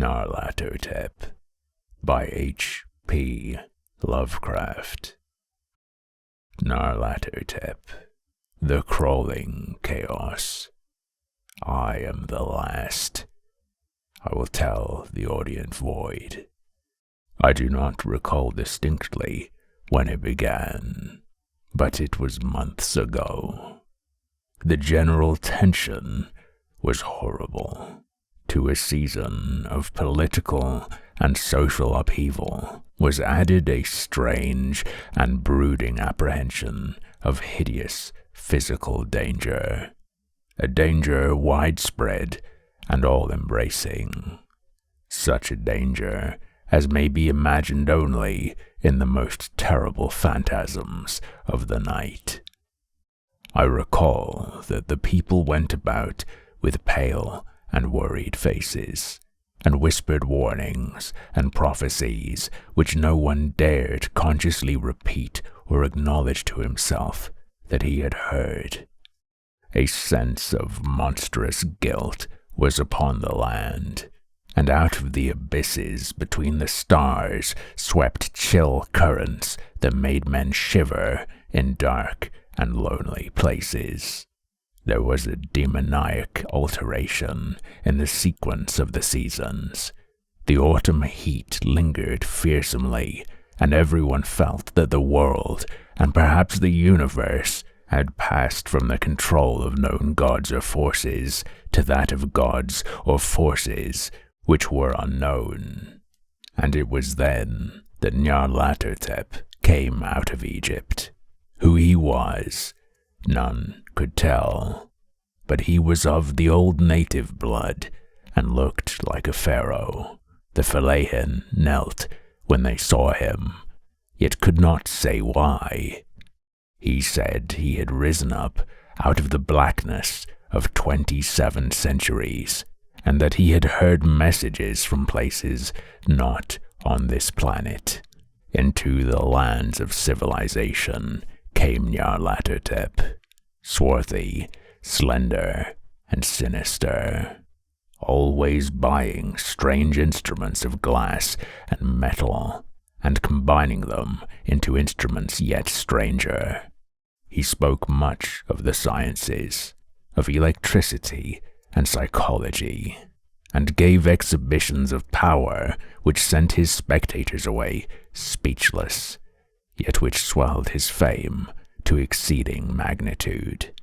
Nyarlathotep by H.P. Lovecraft. Nyarlathotep, the crawling chaos. I am the last. I will tell the audient void. I do not recall distinctly when it began, but it was months ago. The general tension was horrible. To a season of political and social upheaval was added a strange and brooding apprehension of hideous physical danger, a danger widespread and all-embracing, such a danger as may be imagined only in the most terrible phantasms of the night. I recall that the people went about with pale and worried faces, and whispered warnings and prophecies which no one dared consciously repeat or acknowledge to himself that he had heard. A sense of monstrous guilt was upon the land, and out of the abysses between the stars swept chill currents that made men shiver in dark and lonely places. There was a demoniac alteration in the sequence of the seasons. The autumn heat lingered fearsomely, and everyone felt that the world, and perhaps the universe, had passed from the control of known gods or forces to that of gods or forces which were unknown. And it was then that Nyarlathotep came out of Egypt. Who he was, none could tell, but he was of the old native blood and looked like a pharaoh. The Fellahin knelt when they saw him, yet could not say why. He said he had risen up out of the blackness of 27 centuries, and that he had heard messages from places not on this planet. Into the lands of civilization came Nyarlathotep, swarthy, slender, and sinister, always buying strange instruments of glass and metal, and combining them into instruments yet stranger. He spoke much of the sciences, of electricity and psychology, and gave exhibitions of power which sent his spectators away speechless, yet which swelled his fame to exceeding magnitude.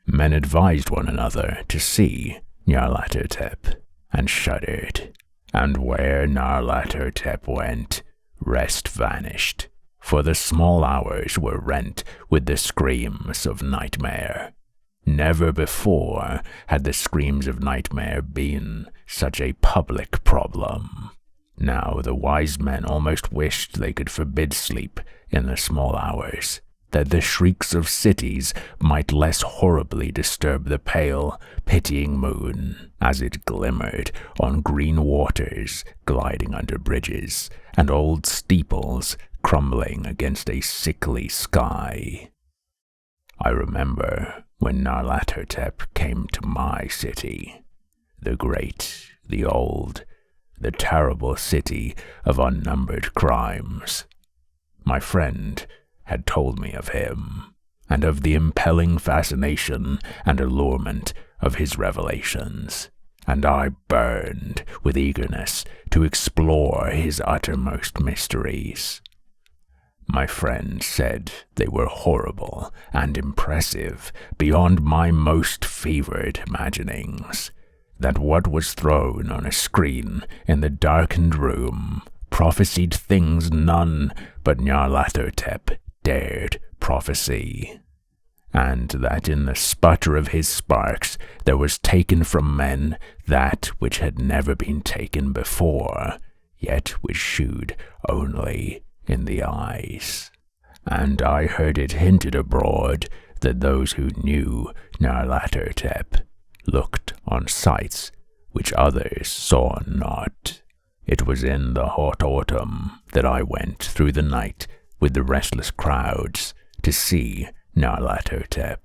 Men advised one another to see Nyarlathotep, and shuddered. And where Nyarlathotep went, rest vanished, for the small hours were rent with the screams of nightmare. Never before had the screams of nightmare been such a public problem. Now the wise men almost wished they could forbid sleep in the small hours, that the shrieks of cities might less horribly disturb the pale, pitying moon as it glimmered on green waters gliding under bridges and old steeples crumbling against a sickly sky. I remember when Nyarlathotep came to my city, the great, the old, the terrible city of unnumbered crimes. My friend had told me of him, and of the impelling fascination and allurement of his revelations, and I burned with eagerness to explore his uttermost mysteries. My friend said they were horrible and impressive beyond my most fevered imaginings, that what was thrown on a screen in the darkened room prophesied things none but Nyarlathotep dared prophesy, and that in the sputter of his sparks there was taken from men that which had never been taken before, yet which shewed only in the eyes. And I heard it hinted abroad that those who knew Nyarlathotep looked on sights which others saw not. It was in the hot autumn that I went through the night with the restless crowds to see Nyarlathotep.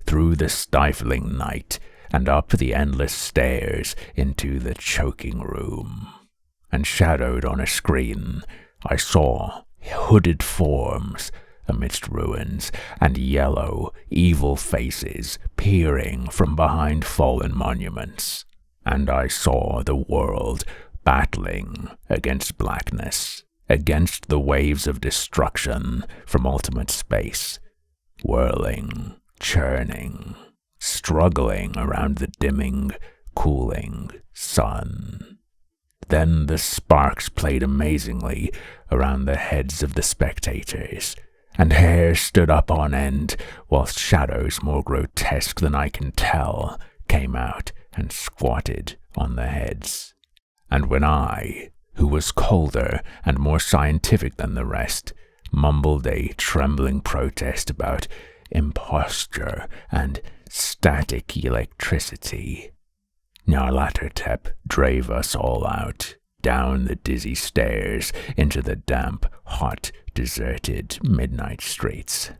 Through the stifling night and up the endless stairs into the choking room. And shadowed on a screen, I saw hooded forms amidst ruins, and yellow, evil faces peering from behind fallen monuments. And I saw the world battling against blackness, against the waves of destruction from ultimate space, whirling, churning, struggling around the dimming, cooling sun. Then the sparks played amazingly around the heads of the spectators, and hair stood up on end, whilst shadows more grotesque than I can tell came out and squatted on the heads. And when I, who was colder and more scientific than the rest, mumbled a trembling protest about imposture and static electricity, Nyarlathotep drave us all out, down the dizzy stairs into the damp, hot, deserted midnight streets.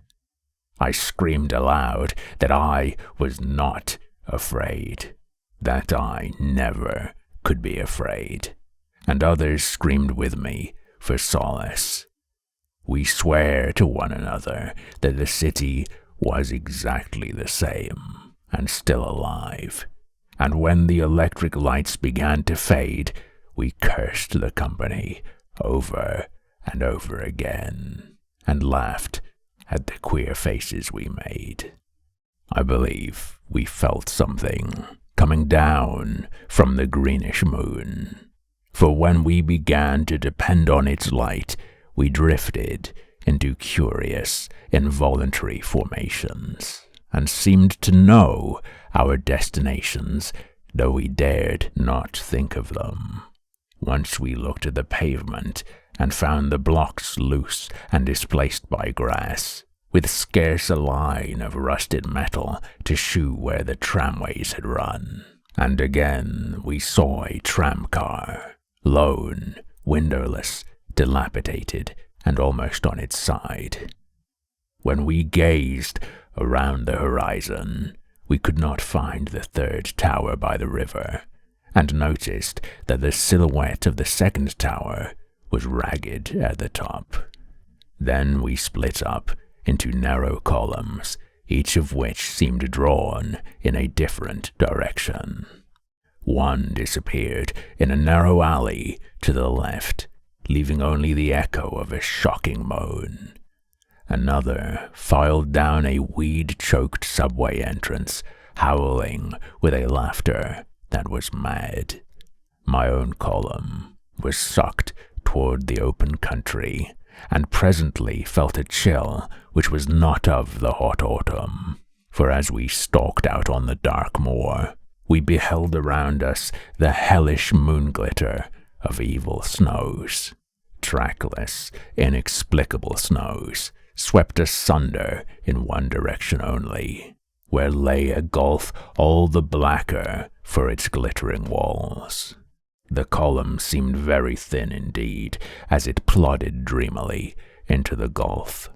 I screamed aloud that I was not afraid, that I never could be afraid, and others screamed with me for solace. We swear to one another that the city was exactly the same and still alive. And when the electric lights began to fade, we cursed the company over and over again, and laughed at the queer faces we made. I believe we felt something coming down from the greenish moon, for when we began to depend on its light, we drifted into curious, involuntary formations, and seemed to know our destinations, though we dared not think of them. Once we looked at the pavement and found the blocks loose and displaced by grass, with scarce a line of rusted metal to shew where the tramways had run. And again we saw a tramcar, lone, windowless, dilapidated, and almost on its side. When we gazed around the horizon, we could not find the third tower by the river, and noticed that the silhouette of the second tower was ragged at the top. Then we split up into narrow columns, each of which seemed drawn in a different direction. One disappeared in a narrow alley to the left, leaving only the echo of a shocking moan. Another filed down a weed-choked subway entrance, howling with a laughter that was mad. My own column was sucked toward the open country, and presently felt a chill which was not of the hot autumn, for as we stalked out on the dark moor, we beheld around us the hellish moon-glitter of evil snows. Trackless, inexplicable snows swept asunder in one direction only, where lay a gulf all the blacker for its glittering walls. The column seemed very thin indeed as it plodded dreamily into the gulf.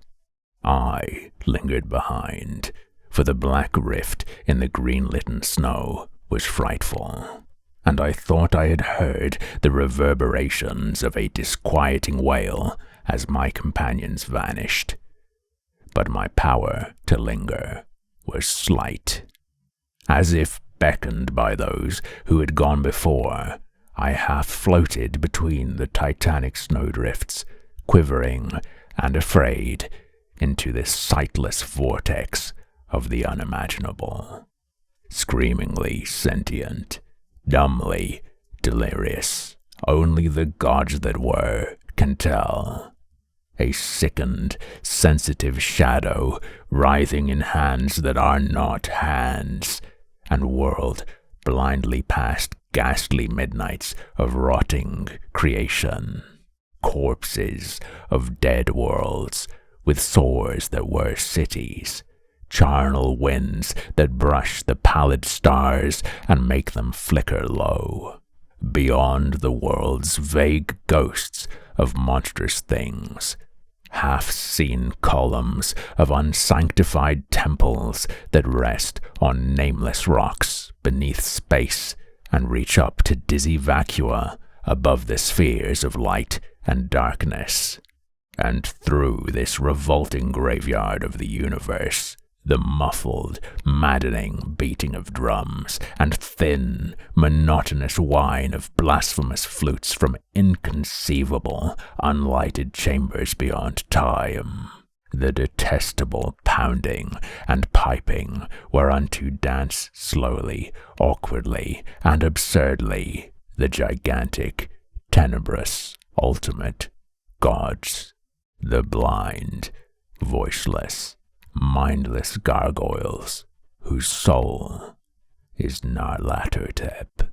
I lingered behind, for the black rift in the green-litten snow was frightful, and I thought I had heard the reverberations of a disquieting wail as my companions vanished. But my power to linger was slight. As if beckoned by those who had gone before, I half floated between the titanic snowdrifts, quivering and afraid, into this sightless vortex of the unimaginable. Screamingly sentient, dumbly delirious, only the gods that were can tell. A sickened, sensitive shadow writhing in hands that are not hands, and whirled blindly past ghastly midnights of rotting creation, corpses of dead worlds with sores that were cities, charnel winds that brush the pallid stars and make them flicker low. Beyond the world's vague ghosts of monstrous things, half-seen columns of unsanctified temples that rest on nameless rocks beneath space and reach up to dizzy vacua above the spheres of light and darkness. And through this revolting graveyard of the universe, the muffled, maddening beating of drums and thin, monotonous whine of blasphemous flutes from inconceivable, unlighted chambers beyond time. The detestable pounding and piping whereunto dance slowly, awkwardly, and absurdly the gigantic, tenebrous, ultimate gods. The blind, voiceless, mindless gargoyles whose soul is Nyarlathotep.